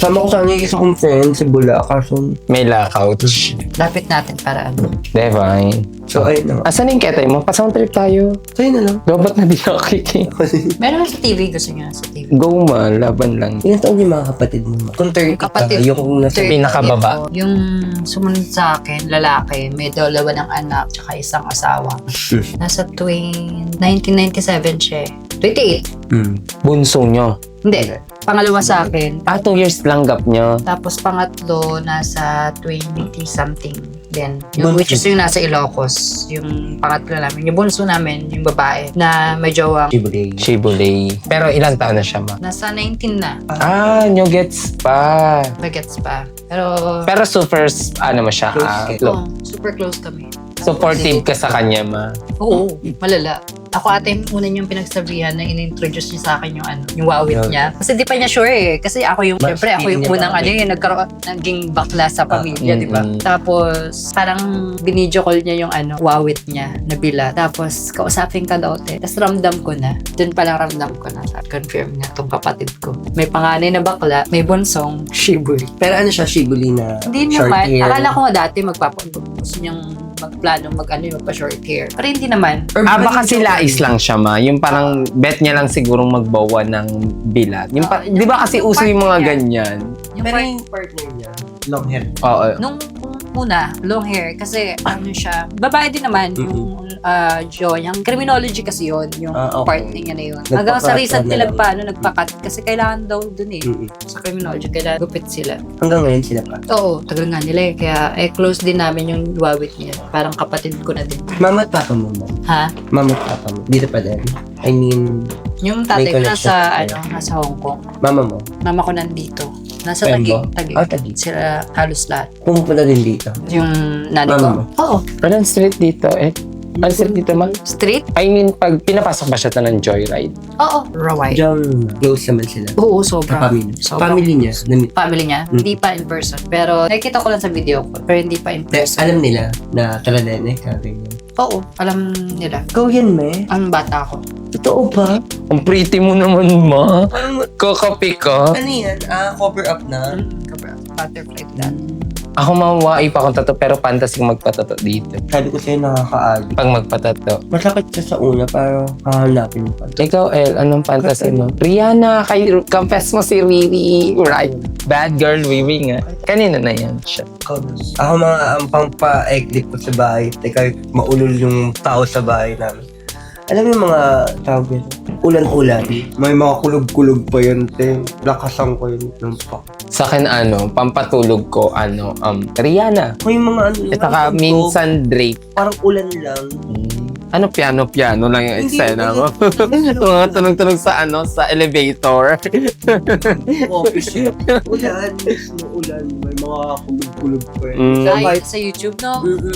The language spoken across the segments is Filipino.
Sama ko sana yung isa kong friend sa Bula, kaso... May couch. Lapit natin para ano. Divine. So, ayun na nga. Asan yung ketay mo? Pa-sound trip tayo. Sa'yo na lang. Robot na di ako kiki. Meron sa TV, gusto niya sa TV. Go ma, laban lang. Ilan taon yung mga kapatid mo? Kung 30 Kapatid. yung nasa... 30 pinakababa. ako. Yung sumunod sa akin, lalaki, may dalawa ng anak, tsaka isang asawa. Nasa 1997 siya. 28. Bunso nyo. Hindi. Pangalawa sa akin. 2 years lang gap nyo. Tapos pangatlo, nasa 20-something din. Yung, Bunso. which is yung nasa Ilocos. Yung pangatlo namin. Yung bunso namin, yung babae, na may jowang. Shibulay. Shibulay. Pero ilang taon na siya ma? Nasa 19 na. Nyo gets pa. Bagets pa. Pero, Pero super, mo siya? Close kayo. super close kami. Supportive ka sa kanya ma. Oo, malala. Ako ate, una niyang pinagsabihan na in-introduce niya sa akin yung yung wawit niya. Kasi di pa niya sure eh. Kasi ako yung, syempre ako yung unang yung naging bakla sa pamilya, di ba? Tapos, parang binidyo call niya yung wawit niya na bila. Tapos, kausapin ka daw te. Tapos ramdam ko na. Doon palang ramdam ko na. Confirm niya itong kapatid ko. May panganay na bakla, may bunsong shibuli. Pero ano siya, Shibulay na Hindi short naman. hair? Akala ko nga dati gusto niyang magplano magpa-short hair. Pero hindi naman. Or Baka sila is lang siya ma. Yung parang bet niya lang sigurong magbawa ng bilat. Yung di ba kasi yung uso yung mga part niya. ganyan? Yung Pero part, yung partner niya, long hair. Oo. nung una, long hair. Kasi siya, babae din naman yung Joy. Yung criminology kasi yun, yung Okay. partner niya na yun. Hanggang sa Nagpa-cut recent na nila lang. nagpa-cut. Kasi kailangan daw dun eh. Sa criminology, kailangan gupit sila. Hanggang ngayon sila pa. Oo, tagal nga nila eh. Kaya close din namin yung wawit niya. Parang kapatid ko na din. Mama at papa mo ba? Ha? Mama at papa mo. Dito pa din. I mean, Yung tatay ko connection. nasa Hong Kong. mama mo. Mama ko nandito. Nasa Embo? Taguig. Taguig. Sila halos lahat. Pumupunta din dito. Yung nanay ko. Mama mo? Oo. Anong street dito eh? Anong street dito ma? Street? I mean, pag pinapasok ba siya ng joyride? Oo. Rawai. Diyan, close naman sila. Oo, Sa sobra. family. Sobra. Family niya. Family niya? Hindi pa in person. Pero nakikita ko lang sa video ko. Pero hindi pa in person. Alam nila na taladene ka. Oo. Alam nila. Ikaw yan, me. Ang bata ko. Totoo ba? Ang pretty mo naman ma. Parang, Kakapi ka. ano yan? Cover up na. Butterfly that. Ako mawahi pa akong tato pero fantasy magpatato dito. Sabi ko sa'yo nakakaali. Pag magpatato. Masakit siya sa una, pero hahanapin mo pa. Ikaw, El, anong fantasy mo? Rihanna, confess mo si Riri. Right. Bad girl, Riri nga. Kanina na yan siya. Ako mga ang pangpa-egg ko sa bahay. Teka, maulol yung tao sa bahay namin. Alam mo yung mga tawag yun? Ulan-ulan. May mga kulog-kulog pa yun, te. Lakasan ko yun. Nung pa. Sa akin, pampatulog ko, Rihanna. May mga ano. At saka minsan Drake. Parang ulan lang. Ano, piano-piano lang yung Hindi, eksena mo. hindi. Mga tunog-tunog sa elevator. Office yun. Ulan. Mismo ulan. May mga kulog-kulog pa yun. Mm. Kaya Ay, kahit, sa YouTube, no?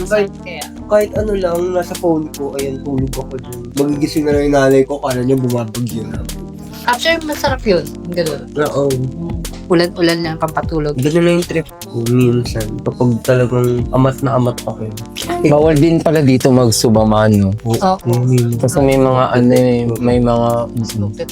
Kahit, Kaya. kahit ano lang, nasa phone ko, ayan, tulog ako dyan. Magigising na lang yung nanay ko, kala niya bumabagyo na. Actually, masarap yun. Ganun. Oo. Ulan-ulan lang pampatulog. Ganun na yung trip ko minsan. Kapag talagang amat na amat ako. Bawal din pala dito magsubamano. Oo. Kasi may mga may mga...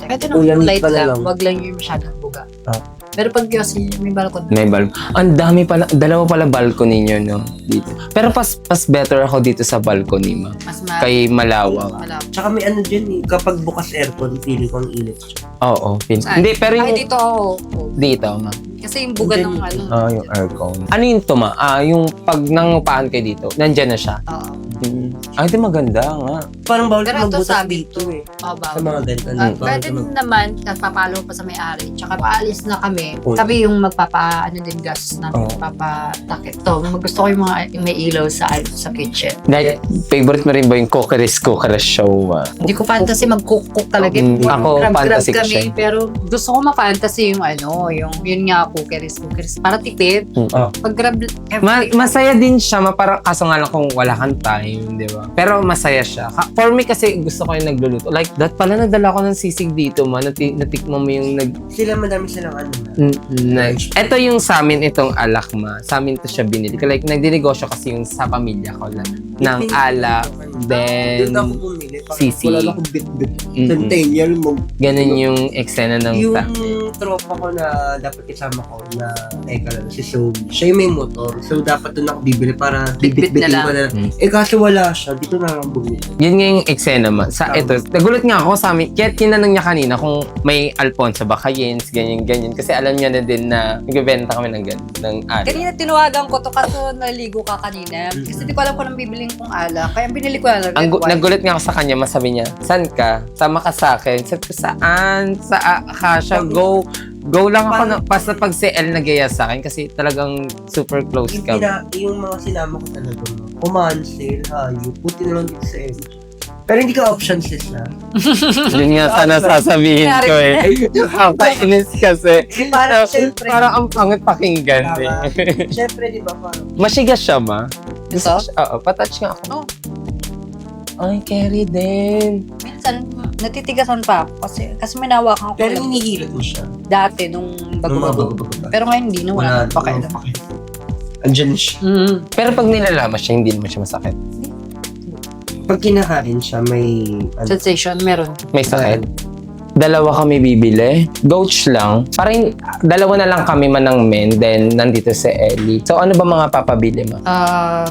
Pwede Ulan light pala lang. lang. Wag lang yung masyadong buga. Ah. Pero pag kasi may balkon. May ang dami pala, dalawa pala balcony nyo, no? Dito. Pero pas better ako dito sa balcony, ma. Mas Kay malawak. malawak. Tsaka may ano dyan eh, kapag bukas aircon, feeling ko ang init siya. Oo. Saan? Hindi, pero Ay, yung... dito ako. Dito, ma. Kasi yung buga ng ano. Yung aircon. Ano yun to, ma? Yung pag nangupahan kayo dito, nandyan na siya. Oo. Ay, di maganda nga. Parang bawal Pero ka ito magbutas sabi dito ito. eh. Oo, Sa bawal. mga ganito. Pwede naman, napapalo pa sa may-ari. Tsaka paalis na kami. Oo. Kami yung ano din gastos namin. Oo. Magpapatakit. To, gusto ko yung mga may ilaw sa kitchen. Dahil, favorite mo rin ba yung cookeries show, ma? Hindi ko fantasy mag-cook talaga. Ako, fantasy kami. siya. Pero gusto ko ma-fantasy yung yun nga, cookeries. Para tipid. Oh. Pag-grab, Masaya din siya, parang kaso nga lang kung wala kang time. time, di ba? Pero masaya siya. For me kasi gusto ko yung nagluluto. Like, that pala nagdala ko ng sisig dito, man. Natikman mo yung Madami silang ano na. Ito yung sa amin, itong alak, ma. Sa amin to siya binili. Like, nagdinegosyo kasi yung sa pamilya ko lang. Ng alak, then Doon ako bumili. sisig. Wala na akong bit-bit. Mm-mm. Centennial mo. Ganun yung eksena ng Yung tropa ko na dapat kasama ko na si Sob. Siya yung may motor. So, dapat doon ako bibili para Bit-bit bit-bitin na ko na. Kaso wala siya. Dito na lang bumili. Yun nga yung eksena, ma. Sa ito, nagulat nga ako sa amin. Kaya tinanong niya kanina kung may Alfonso Bacayens, ganyan. Kasi alam niya na din na nagbebenta kami ng alak. Kanina tinawagan ko to kaso naligo ka kanina. Kasi di ko alam kung anong bibiling kong alak. Kaya ang binili ko na red wine. Nagulat nga ako sa kanya, masabi niya, saan ka? Sama ka sa akin. Sabi ko, saan? Sa Akasha, go. Go lang ako na, basta pag si El nagaya sa akin kasi talagang super close ka. Yung mga sinama ko talaga mo. Command sale, hayop. Puti na lang dito sa MJ. Pero hindi ka option sis na. Yun nga sana sasabihin ko eh. Nakakainis kasi. Parang syempre. Parang ang pangit pakinggan eh. Syempre, di ba parang. Masigas siya, ma? Ito? Oo, patouch nga ako. Oh. Ay, carry din. Minsan, natitigasan pa ako kasi may nawakan ko. Pero lang hinihilot mo siya. dati nung bago-bago. Pero ngayon hindi na, wala nang pakialam. Andyan siya. Pero pag nilalamas siya, hindi naman siya masakit. Pag kinakain siya, may. Sensation, meron. May sakit. Dalawa kami bibili. Gouch lang. Parang dalawa na lang kami manang men. Then, nandito si Ellie. So, ano ba mga papabili mo?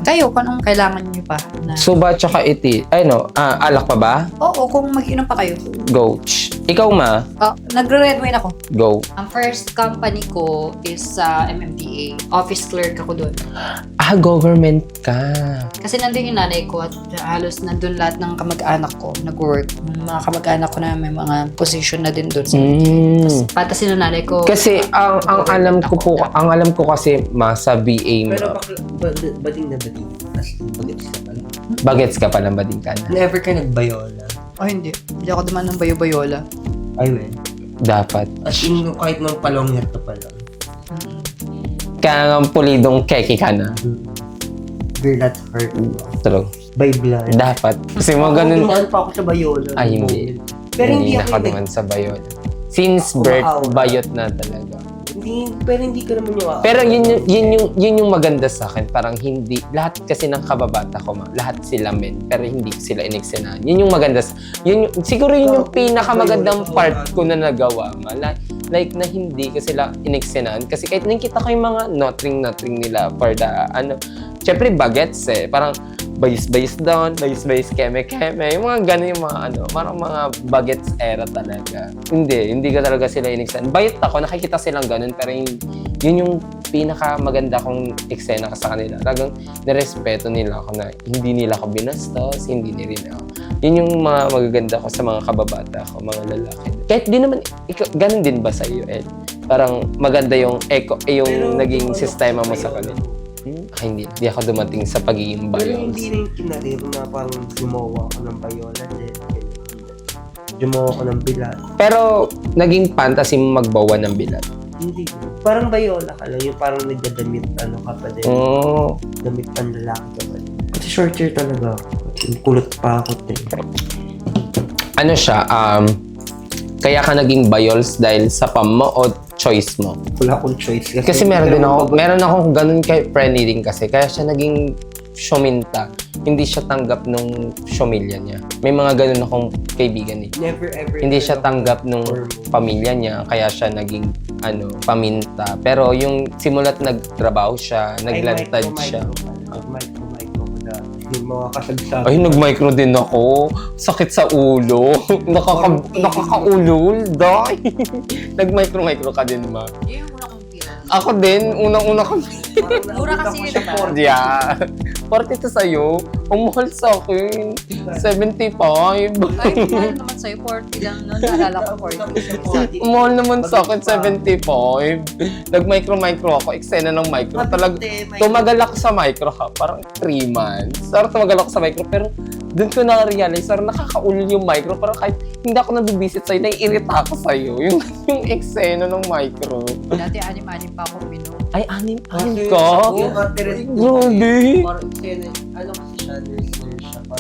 Kayo, kung anong kailangan nyo pa? Na... Suba tsaka iti. Ay no, alak pa ba? Oo, kung mag-inom pa kayo. Gouch. Ikaw, ma? Nagre-red wine ako. Go. Ang first company ko is sa MMDA. Office clerk ako doon. Government ka. Kasi nandun yung nanay ko at halos nandun lahat ng kamag-anak ko nag-work. Mga kamag-anak ko na may mga position na din doon. Patasin ng nanay ko. Kasi ang alam ko kasi sa BA mo. Pero bading na bading. As in, bagets ka pala. Bagets ka palang bading ka na. Never ka nagbayola. Oh, hindi. Hindi ako dumaan ng bayo-bayola. Ay, well. Dapat. As in, kahit nung palong year ka pa lang. Kaya nga pulidong keki ka na. Girl, that hurt. True. By blood. Dapat. Kasi mo ganun. Dumaan pa ako sa bayola. Ay, hindi. Pero hindi ako ako naman sa bayot. Since birth, bayot na talaga. Pero hindi ko naman yung Pero yun yung maganda sa akin. Parang hindi, lahat kasi ng kababata ko, lahat sila men, pero hindi sila ineksenahan. Yun yung maganda. Siguro yun yung pinakamagandang part ko na nagawa. Like na hindi ko sila ineksenahan. Kasi kahit nakita ko yung mga notring nila for the, syempre bagets eh. Parang, bayis-bayis down, bayis-bayis keme-keme. Yung mga gano'n yung mga parang mga bagets era talaga. Hindi ko talaga sila ineksenahan. Bayot ako, nakikita silang gano'n, pero yun yung pinakamaganda kong eksena ka sa kanila. Talagang nirespeto nila ako na hindi nila ako binastos, hindi nila ako. Yun yung mga magaganda ko sa mga kababata ko, mga lalaki. Kahit di naman, ganun din ba sa iyo, Ed? Parang maganda yung naging sistema mo sa kanila. Hindi ako dumating sa pagiging Pero bayols. hindi rin kinarir na parang gumawa ako ng bayola din. Gumawa ako ng bilat. Pero naging fantasy mo magbawa ng bilat. Hindi. Parang bayola ka lang. Yung parang nagdadamit ka pa din. Oh. Damit ang lalaki ka pa din. Kasi short hair talaga ako. Yung kulot pa ako din. Ano siya, kaya ka naging bayols dahil sa pam mo o choice mo? Wala akong choice. Kasi meron akong ganun kay friend din kasi. Kaya siya naging syominta. Hindi siya tanggap nung syomilya niya. May mga ganun akong kaibigan eh. Never ever. Hindi siya tanggap nung pamilya niya. Kaya siya naging paminta. Pero yung simulat nagtrabaho siya, naglantad siya. Micro ko na. Yung mga kasagsagan. Ay, nag-micro din ako. Sakit sa ulo. Nakakaulol. Day. Nag-micro ka din, ma. Yung una kong pira. Ako din. Unang-una ko. Mura kasi yun, diba? Yeah. 40 to sa'yo. Ang mahal sa akin. 75. Ay, mahal naman sa'yo. 40 lang nun. Naalala ko 40. Ang mahal naman sa akin. 75. Nag-micro ako. Eksena ng micro. Tumagal ako sa micro ha. Parang 3 months. Pero tumagal ako sa micro. Pero doon ko na-realize, nakakaulol yung micro. Parang kahit hindi ako nabibisit sa'yo, naiirita ako sa'yo. Yung eksena ng micro. Dati anim-anim pa ako minum. Ay, anim ka? Yung ateret. Grabe. Ano kasi siya, nurse. pa.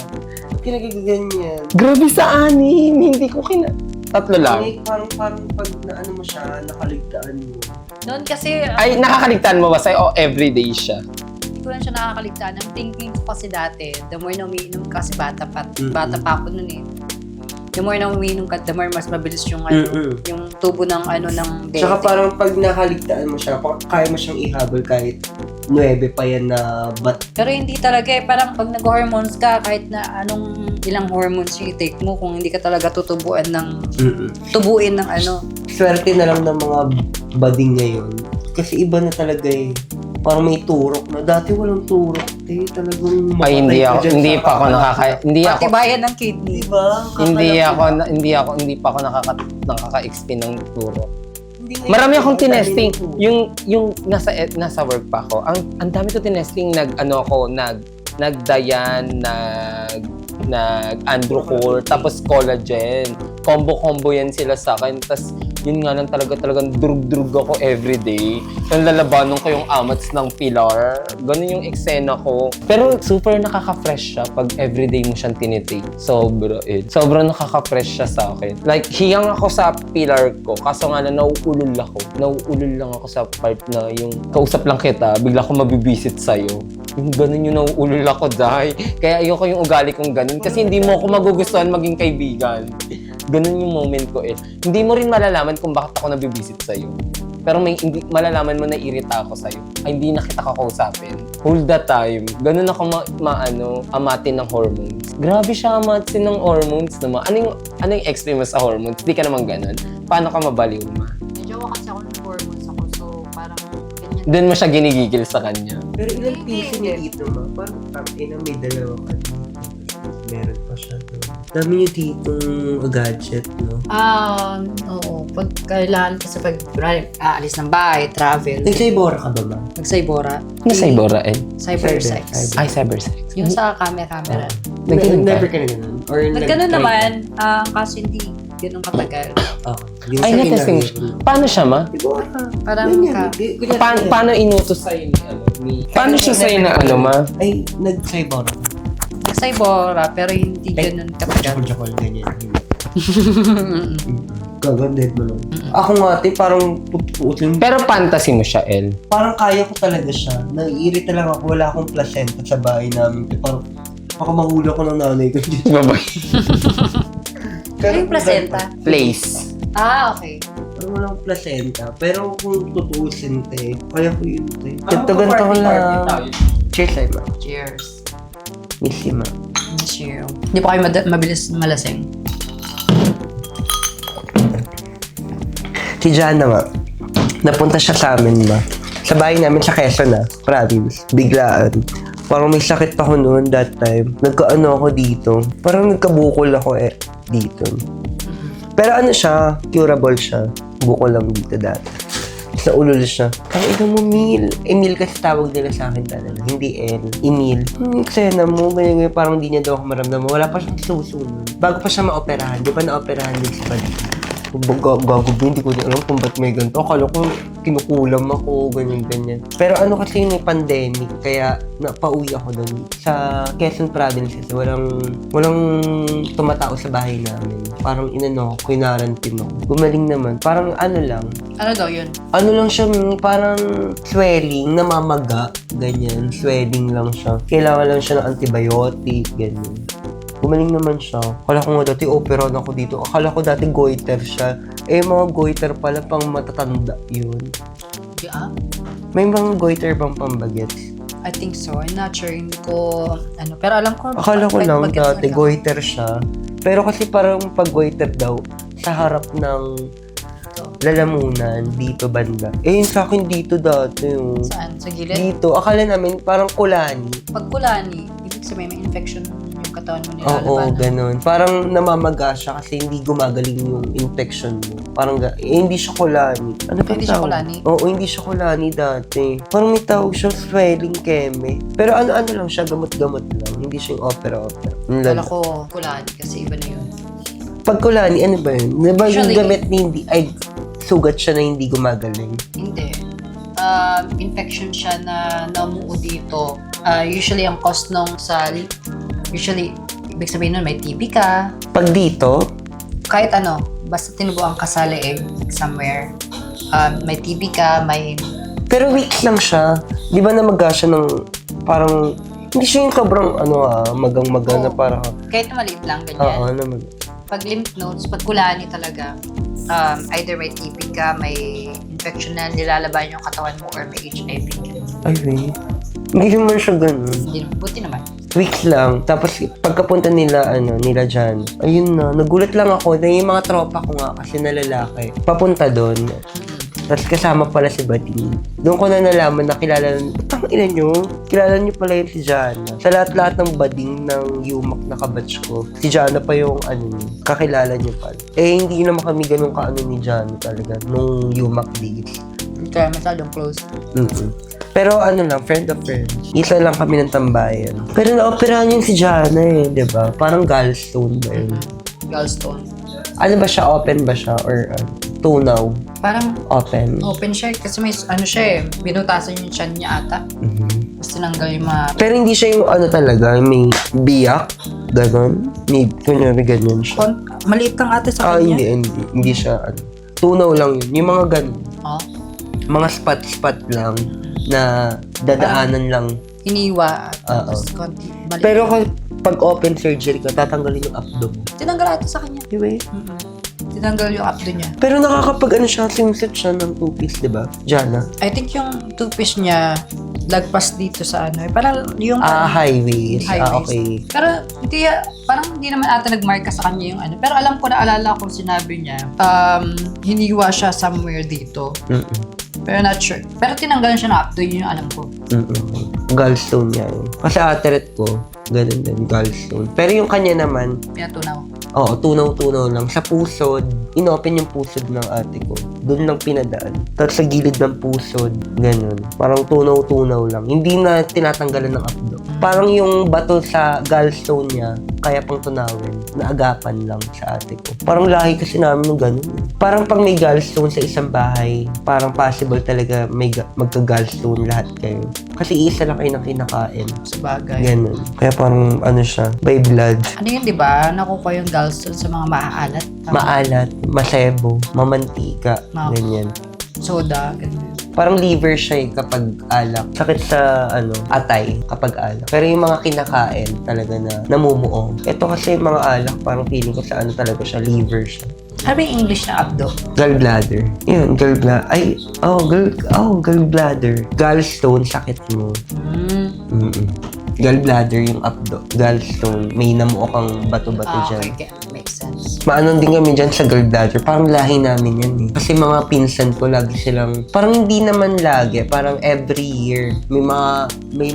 Kinagaganyan. Grabe sa anim. Hindi ko Tatlo lang. Parang pag naano mo siya, nakaligtaan mo. Noon kasi, Ay, nakakaligtaan mo ba sa'yo o everyday siya? hindi ko lang siya nakakaligtaan. Ang thinking ko kasi dati, the more na umiinom kasi bata pa ako noon eh. The more na umiinom ka, the more mas mabilis yung yung tubo ng ng Tsaka parang pag nakaligtaan mo siya, kaya mo siyang ihabol kahit 9 pa yan na Pero hindi talaga eh. Parang pag nag-hormones ka, kahit na ilang hormones yung i-take mo, kung hindi ka talaga tubuin ng Swerte na lang ng mga bading ngayon. Kasi iba na talaga eh. Parang may turok na. Dati walang turok eh. Talagang Ay, hindi pa ako patibayan ng kidney. Diba? Hindi pa ako nakaka-experience ng turo. Marami akong tinesting. Yung nasa work pa ako. Ang dami ko tinesting nag-Dayan, nag-Androcur, tapos collagen. Combo yan sila sa akin. Tapos yun nga lang talagang drug ako everyday. Yung lalabanon ko yung amats ng pilar. Ganun yung eksena ko. Pero super nakaka-fresh siya pag everyday mo siyang tinitake. Sobrang nakaka-fresh siya sa akin. Like, hiyang ako sa pilar ko. Kaso nga lang, nauulol lang ako sa part na yung kausap lang kita, bigla ko mabibisit sa'yo. Yung ganun yung nauulol ako, Day. Kaya ayoko yung ugali kong ganun. Kasi hindi mo ako magugustuhan maging kaibigan. Ganun yung moment ko eh. Hindi mo rin malalaman kung bakit ako nabibisit sa'yo. Pero malalaman mo na irita ako sa'yo. Ay, hindi na kita kakausapin. Whole the time. Ganun ako amatin ng hormones. Grabe siya amatin ng hormones naman. Ano yung extreme mo sa hormones? Di ka naman ganun. Paano ka mabaliw, ma? Medyo kasi ako ng hormones ako, so parang ganyan. Doon mo siya ginigigil sa kanya. Pero ilang piso niya dito ma? Parang may dalawa ka dito. Meron pa siya doon. Dami niyo ditong gadget, no? Oo. Pag kailangan kasi pag aalis ng bahay, travel. Nagsaybora ka ba ba? Nagsaybora. Ano sa Ibora eh? Cybersex. Ay, cybersex. Yung sa camera. Never ka na ganun? Or Nagganon nag-try naman, kaso hindi ganun katagal. ka? Yung Ay, sa na-testing kinaril. Paano siya, ma? Parang Paano inutos sa'yo ni Paano siya sa'yo na ma? Ay, nagsaybora ka. nagsaybora, pero hindi ganun katagal. Chakol, ganyan. Gagandad mo lang. Ako nga, parang pupusin. Pero fantasy mo siya, El. Parang kaya ko talaga siya. Naiirita lang ako. Wala akong placenta sa bahay namin. Parang baka mahuli ako ng nanay ko. Babay. Ano yung placenta? Place. Okay. Parang walang placenta. Pero kung tutuusin, kaya ko yun, Ganto ko lang. Cheers, Emma. Cheers. Miss you, ma. Miss you. Hindi pa kayo mabilis malasing. Si Jana, ma. Napunta siya sa amin, ma. Sa bahay namin sa Quezon, province. Biglaan. Parang may sakit pa ako noon that time. Nagkaano ako dito. Parang nagkabukol ako dito. Pero siya, curable siya. Bukol lang dito dati. Sa ulol siya. Ang ina mo, Mil. Emil kasi tawag nila sa akin talaga. Hindi El. Emil. Eksena mo, ganyan, parang hindi niya daw ako maramdaman. Wala pa siyang susunod. Bago pa siya maoperahan. Di ba naoperahan din si Balik? Gago, hindi ko din alam kung ba't may ganito. Akala ko kinukulam ako, ganyan. Pero kasi yung pandemic, kaya napauwi ako doon. Sa Quezon Province kasi walang tumatao sa bahay namin. Parang kinarantin ako. Gumaling naman. Parang lang. Ano daw yun? Ano lang siya, parang swelling, namamaga, ganyan. Swelling lang siya. Kailangan lang siya ng antibiotic, ganyan. Gumaling naman siya. Akala ko nga dati opera na ako dito. Akala ko dati goiter siya. Mga goiter pala pang matatanda yun. Yeah. May mga goiter bang pambagets? I think so. I'm not sure. Hindi ko, pero alam ko. Akala ko lang dati goiter siya. Pero kasi parang pag goiter daw, sa harap ng lalamunan, dito banda. Yung sa akin dito dati. Saan? Sa gilid? Dito. Akala namin parang kulani. Pag kulani, ibig sabihin may infection yung katawan mo Oo, ganun. Parang namamaga siya kasi hindi gumagaling yung infection mo. Parang hindi siya kulani. Ano ba Hindi siya kulani? Oo, hindi siya kulani dati. Parang may tawag siya swelling keme. Pero ano lang siya, gamot-gamot lang. Hindi siya yung opera-opera. Kala ko kulani kasi iba na yun. Pag kulani, ano ba yun? Diba yung Usually, gamit na sugat siya na hindi gumagaling? Hindi. Infection siya na namuo dito. Usually ang cause nung sa Usually, ibig sabihin nun, may TB ka, Pag dito, kahit ano, basta tinubuan ka sa leeg somewhere, may TB ka, may... pero weeks lang siya. Di ba namaga siya ng parang, hindi siya yung sobrang magang-maga na Oo. parang, Kahit na maliit lang, ganyan. naman. Pag lymph nodes, pag kulani talaga, either may TB ka, may infection na nilalaban yung katawan mo, or may HIV. Ay, wait. Hindi naman siya ganun. Hindi, buti naman. Weeks lang. Tapos pagkapunta nila, nila dyan, ayun na, nagulat lang ako na yung mga tropa ko nga kasi na lalaki, papunta doon. Tapos kasama pala si Bading. Doon ko na nalaman na kilala, tang ina nyo, kilala nyo pala yung si Jana. Sa lahat-lahat ng Bading ng Yumak na kabatch ko, si Jana pa yung kakilala nyo pala. Eh, hindi naman kami ganun kaano ni Jana talaga, nung Yumak days. Hindi tayo masyadong close. Pero lang, friend of friends. Isa lang kami ng tambayan. Pero naoperahan yung si Jana di ba? Parang gallstone ba yun? Gallstone. Ano ba siya? Open ba siya? Or tunaw? Parang Open? open siya kasi may siya binutasan yung chan niya ata. Tapos tinanggal yung mga... Pero hindi siya yung talaga, may biyak, ganon. May, kunyari ganyan siya. Maliit lang ata sa kanya. Hindi siya, tunaw lang yun. Yung mga ganon. Oh, Mga spot-spot lang na dadaanan lang. iniwa. Oo. Tapos konti. Maliit. Pero pag open surgery ka, tatanggalin yung abdo mo. Tinanggal ata sa kanya. Anyway. Tinanggal yung abdo niya. Pero nakakapag siya, swimsuit siya ng two-piece, di ba? Jana? I think yung two-piece niya, lagpas dito sa parang yung... High waist. High waist. Okay. Pero hindi, parang hindi naman ata nagmarka sa kanya yung Pero alam ko, naalala ko sinabi niya, hiniwa siya somewhere dito. Pero not sure. Pero tinanggalan siya ng abdo, yun yung alam ko. Gallstone niya yun. Kasi ateret ko, ganun din, gallstone. Pero yung kanya naman, Pinatunaw. oo, tunaw-tunaw lang. Sa pusod, inopen yung pusod ng ate ko. Doon lang pinadaan. Tapos sa gilid ng pusod, ganun. Parang tunaw-tunaw lang. Hindi na tinatanggalan ng abdo. Parang yung bato sa gallstone niya, kaya pang tunawin, naagapan lang sa ate ko. Parang lahi kasi namin ng ganun. Parang pag may gallstone sa isang bahay, parang possible talaga may magka-gallstone lahat kayo. Kasi isa lang kayo ng kinakain. Sa bagay. Ganun. Kaya parang siya, by blood. Ano yun, di ba? Nakukuha yung gallstone sa mga maaalat. Maalat, masebo, mamantika, ganyan. Soda, ganyan. Parang liver siya kapag alak. Sakit sa atay kapag alak. Pero yung mga kinakain talaga na namumuo. Ito kasi mga alak, parang feeling ko sa talaga siya, liver siya. Ano ba yung English na abdo? Gallbladder. Yun, gallbladder. Gallstone, sakit mo. Gallbladder yung abdo. Gallstone, may namuo kang bato-bato dyan. Okay. Makes sense. Maanon din kami dyan sa gallbladder. Parang lahi namin yan eh. Kasi mga pinsan ko lagi silang, parang hindi naman lagi, parang every year, may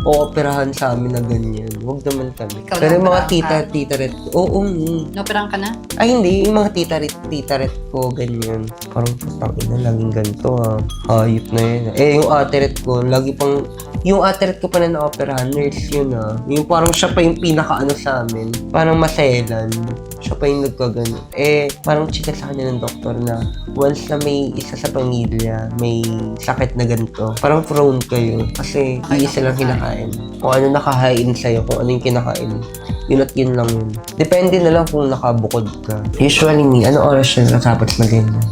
o-operahan sa amin na ganyan. Huwag naman kami. Ikaw Pero yung mga na-operahan tita-ret ko, oo. Naoperahan ka na? Ay hindi, yung mga tita-ret ko, ganyan. Parang putang ina, laging ganito Hayop na yun. Yung ate-ret ko, yung ate-ret ko pa na na-operahan, nurse yun Yung parang siya pa yung pinaka sa amin. Parang maselan. Siya pa yung nagkagano. Parang chika sa kanya ng doktor na once na may isa sa pamilya, may sakit na ganito, parang prone kayo. Kasi iisa lang kinakain. Kung ano nakahain sa'yo, kung ano yung kinakain, yun at yun lang yun. Depende na lang kung nakabukod ka. Usually anong oras siya natapos maganyan?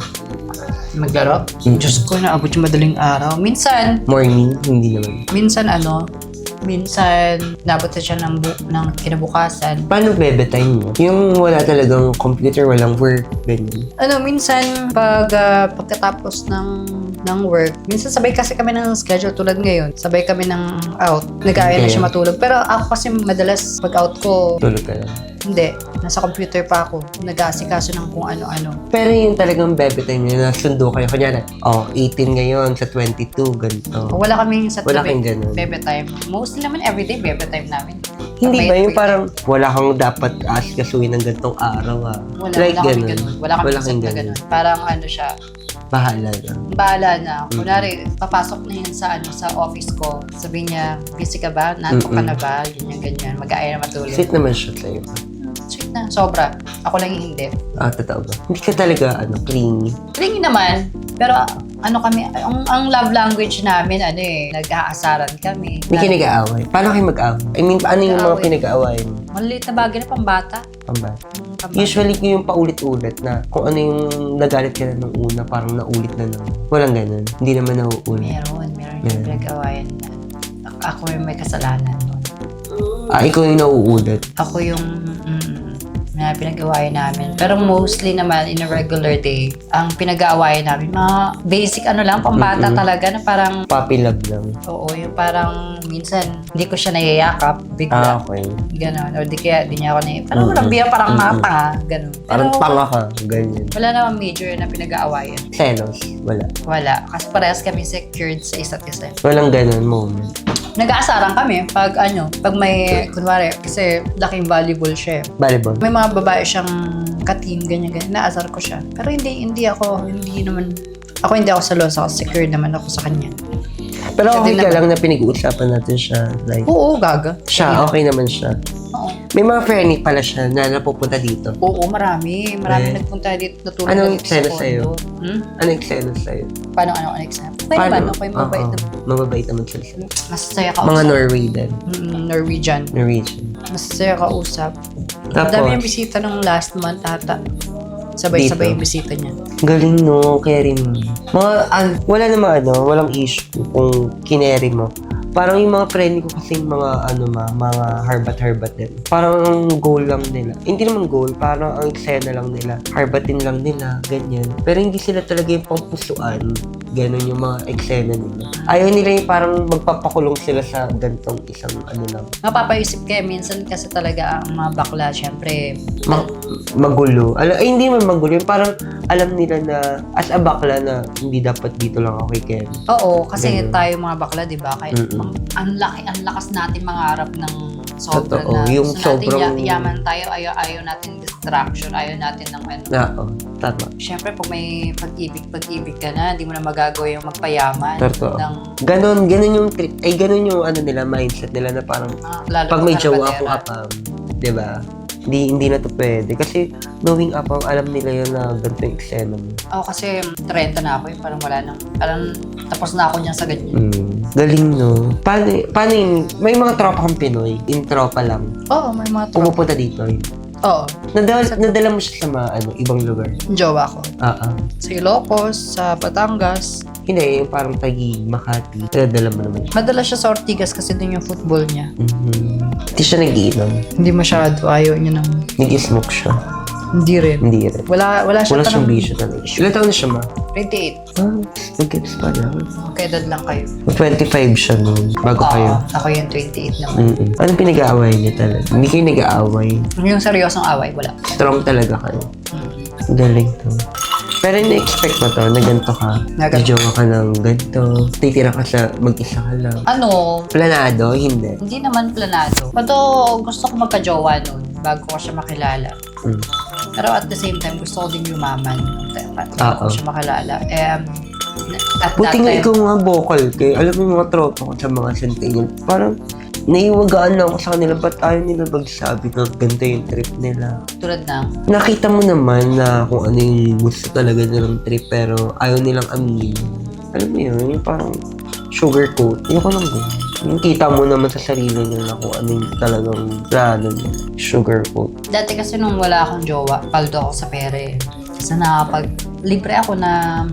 Maglaro? Diyos ko, naabot yung madaling araw. Minsan, Morning? Hindi naman. minsan nabot na siya ng kinabukasan. Paano bebe time mo? Yung wala talagang computer, walang work, ganyan. Minsan pagkatapos ng work, minsan sabay kasi kami ng schedule tulad ngayon. Sabay kami ng out. Nag-aaya na siya matulog. Pero ako kasi madalas pag out ko, Tulog ka lang. hindi. Nasa computer pa ako. Nag-aasikaso ng kung ano-ano. Pero yung talagang bebe time nyo, nasundo kayo. Kunyari, 18 ngayon, sa 22, ganito. Wala kaming sa Wala kang ganun. bebe time. Mostly naman everyday bebe time namin. Hindi May ba yung free parang wala kang dapat asikasuhin ng ganitong araw Wala like kami ganun. ganun. Wala kami kang na ganun. Parang siya, Bahala na. bahala na. Kunwari, papasok na yun sa office ko. Sabi niya, busy ka ba? Nantok ka na ba? Ganyan. Mag-aaya na matulog. Sweet naman siya sa'yo. Sweet na. Sobra. Ako lang yung hindi. Totoo ba? Hindi ka talaga, clingy. Clingy naman. Pero ano kami, ang love language namin, nag-aasaran kami. Hindi kayo nag-aaway. Paano kayo mag-aaway? I mean, ano yung mga Nag-aaway. pinag-aawayan mo? Maliit na bagay na pambata. Pamba? Usually, yung paulit-ulit na kung ano yung nagalit ka na nung una, parang naulit na naman. Walang ganun. Hindi naman nauulit. Meron yung pinag-awayan na. Ako yung may kasalanan nun. Ikaw yung nauulit. Ako yung na pinag-awayan namin. Pero mostly naman, in a regular day, ang pinag-aawayan namin, mga basic lang, pambata talaga, na parang, Puppy love lang. oo, yung parang, minsan, hindi ko siya nayayakap, bigla. Okay. Ganon. O di kaya, di niya ako parang walang biya, parang matanga, ganon. Parang Pero, tanga ka. Ganyan. wala naman major na pinag-aawayan. Selos. Wala. Wala. Kasi parehas kami secured sa isa't isa. Walang ganun moment. Nag-aasaran kami pag may, kunwari, kasi laking volleyball siya. Volleyball. May mga babae siyang ka-team, ganyan. Naasar ko siya. Pero hindi ako selosa kasi secured naman ako sa kanya. Pero Siya okay din ka naman. lang na pinag-uusapan natin siya. Like, Oo, gaga. siya, okay naman siya. Oo. May mga friendly pala siya na napupunta dito. Oo, marami. Marami Eh. nagpunta dito. Natulog Anong dito sa eksena condo. sa'yo? Hmm? Ano yung selos sa'yo? Paano example? Okay naman, okay, mabait Oo, naman. mababait naman sila. Masasaya ka Mga usap. Norwegian. Norwegian. Norwegian. Masasaya ka usap. Ang Tapos, dami yung bisita nung last month, ata. Sabay-sabay yung bisita niya. galing no, carry mo. Wala naman walang issue kung kineri mo. Parang yung mga friend ko kasi mga mga harbat-harbat din. Parang ang goal lang nila. Hindi naman goal, parang ang eksena lang nila. Harbatin lang nila, ganyan. Pero hindi sila talaga yung pampusuan. Ganon yung mga eksena nila. Ayaw nila yung parang magpapakulong sila sa gantong isang lang. Mapapaisip kayo, minsan kasi talaga ang mga bakla, syempre, Magulo. Hindi man magulo. Yung parang alam nila na as a bakla na hindi dapat dito lang ako kay Ken. oo, kasi Ganun. tayo mga bakla, di ba? Kahit ang lakas natin mangarap ng sobra Totoo, na. yung Gusto natin sobrang- yaman tayo, ayaw natin distraction, ayaw natin ng Tama. Syempre, pag may pag-ibig ka na, hindi mo na magagawa yung magpayaman. Totoo. Ng, Ganon yung trip. Ay, ganon yung nila, mindset nila na parang lalo pag may pag jowa kalbatera. ako apam, di ba? Hindi na to pwede. Kasi knowing apam, alam nila yun na ganito yung eksena mo. Ako kasi 30 na ako, parang wala nang, parang tapos na ako niyan sa ganyan. Galing, no? Paano yung, may mga tropa kang Pinoy, in tropa lang, Oo, may mga tropa. pumupunta dito. Oo, Nadala mo siya sa mga ibang lugar. jowa ko. Sa Ilocos, sa Batangas. Hindi, yung parang Taguig, Makati. Nadala mo naman siya. Madala siya sa Ortigas kasi dun yung football niya. Hindi siya nag-iinom. Hindi masyado, ayaw niya ng... Nag-smoke siya. Hindi rin. Hindi rin. Wala siya Wala siyang parang bisyo talaga. Ilan taon na siya, ma? 28. Nag-gets pa lang. Magkaedad lang kayo. 25 siya noon, bago kayo. Ako yung 28 naman. Anong pinag-aaway niya talaga? Hindi kayo nag-aaway. Yung seryosong away, wala. Strong talaga kayo. Mm. Galing to. Pero na-expect mo to, na ganito ka. Na ganito. Jowa ka ng ganito. Titira ka sa mag-isa ka lang. Ano, Planado? Hindi. hindi naman planado. Pero gusto ko magka-jowa nun bago ko siya makilala. Mm. Pero at the same time, gusto ko din yumaman. Bago Oo. ko siya makilala. At Buti that nga time, ikaw nga vocal kay alam mo yung mga tropa ko sa mga centennial. Parang naiwagaan lang ako sa kanila. Ba't ayaw nila magsabi na ganito yung trip nila? tulad ng, Nakita mo naman na kung ano yung gusto talaga nilang trip pero ayaw nilang aminin. Alam mo yun, yung parang sugarcoat. Yung ko lang din. Yung kita mo naman sa sarili nila kung ano yung talagang plano nila. Sugarcoat. dati kasi nung wala akong jowa, paldo ako sa pere. Kasi libre ako na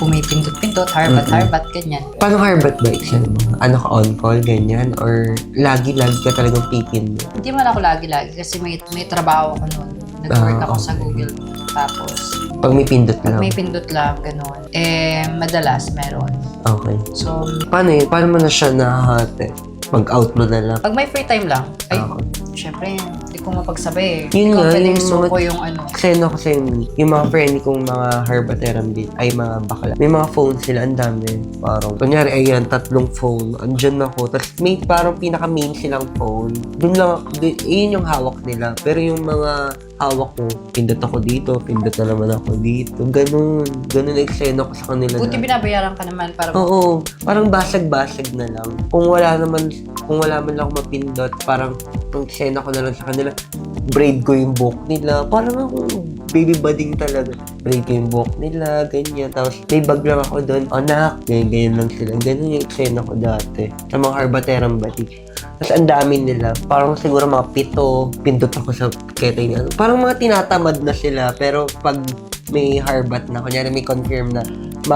pumipindot-pindot, harbat-harbat, ganyan. Paano harbat ba exam mo? Ano ka on call, ganyan? Or lagi-lagi ka talagang pipin mo? Hindi man ako lagi-lagi kasi may trabaho ako noon. Nag-work ako sa okay. Google. Tapos, Pag may pindot pag lang. may pindot lang, gano'n. Madalas meron. Okay. So, Paano yun? Paano mo na siya nahahati? Pag-out mo na lang? pag may free time lang, ay, Okay. syempre, hindi ko mapagsabay. Yun nga, Hindi yung ko mga- ko yung ano. Kasi yung mga friend kong mga herbateran ay mga bakla. May mga phone sila, ang dami. Parang, kunyari, ayan, 3 phone. Andyan ako. Tapos may parang pinaka-main silang phone. Doon lang, yun yung hawak nila. Pero yung mga hawak ko, pindot ako dito, pindot na naman ako dito. Ganun na eksena ko sa kanila. Buti na- binabayaran ka naman para Oo, parang basag-basag na lang. Kung wala man lang ako mapindot, parang ang eksena ko na lang sa kanila, braid ko yung buhok nila. Parang ako, baby budding talaga. Break yung buhok nila, ganyan. Tapos may bag lang ako doon, anak, ganyan lang sila. Ganun yung eksena ko dati. Sa mga harbaterang batik. Tapos ang dami nila. Parang siguro mga 7, pindot ako sa ketay niya. Parang mga tinatamad na sila. Pero pag may harbat na, kunyari may confirm na,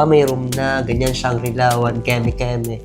may room na, ganyan, Shangri-La, 1 keme-keme.